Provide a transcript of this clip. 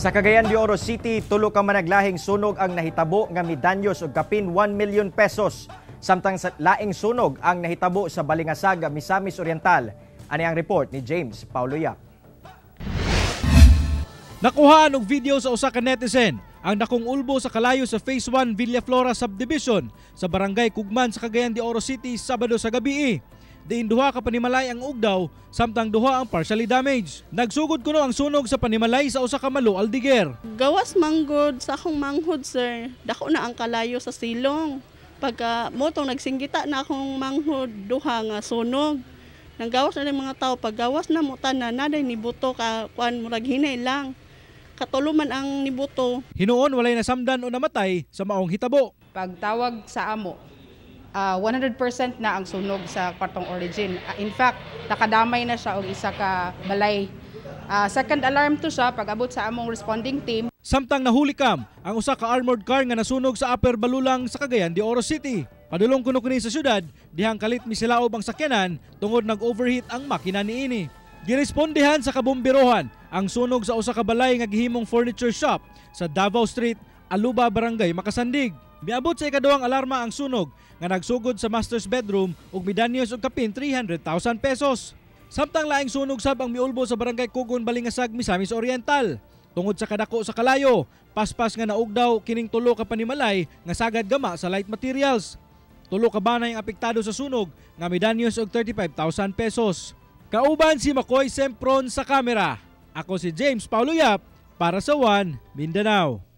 Sa Cagayan de Oro City, tulo ka managlahing sunog ang nahitabo nga midanyos og kapin 1 million pesos. Samtang sa laing sunog ang nahitabo sa Balingasag, Misamis Oriental. Ani ang report ni James Paulo Yap. Nakuhaan og video sa usa ka netizen ang dakong ulbo sa kalayo sa Phase 1 Villa Flora Subdivision sa Barangay Kugman sa Cagayan de Oro City Sabado sa gabi. Diin duha ka panimalay ang ugdaw, samtang duha ang partially damaged. Nagsugod kuno ang sunog sa panimalay sa usa ka malo aldiger. Gawas manggod sa akong manghod, sir. Dako na ang kalayo sa silong. Pagka motong nagsinggita na akong manghod, duha nga sunog. Nanggawas na ng mga tao, paggawas na mo tanan naday nibuto ka kuan murag hinay lang. Katuluman ang nibuto. Hinuon walay nasamdan o namatay sa maong hitabo. Pagtawag sa amo, 100% na ang sunog sa kwartong origin. In fact, nakadamay na siya og isa ka balay. Second alarm to siya pag-abot sa among responding team. Samtang nahulikam ang usa ka armored car nga nasunog sa Upper Balulang sa Cagayan de Oro City. Padulong kuno kini sa syudad, dihang kalit misilaob ang sakyanan tungod nag-overheat ang makina niini. Girespondihan sa kabomberohan ang sunog sa usa ka balay nga gihimong furniture shop sa Davao Street, Aluba, Barangay Makasandig. Miabot sa ikaduhang alarma ang sunog nga nagsugod sa master's bedroom ug midanyos og kapin 300,000 pesos. Samtang laing sunog sab ang miulbo sa Barangay Kugon, Balingasag, Misamis Oriental. Tungod sa kadako sa kalayo, paspas nga naugdaw kining tulo ka panimalay nga sagad gama sa light materials. Tulo ka banay ang apektado sa sunog nga midanyos og 35,000 pesos. Kauban si Makoy Sempron sa kamera. Ako si James Paulo Yap para sa One Mindanao.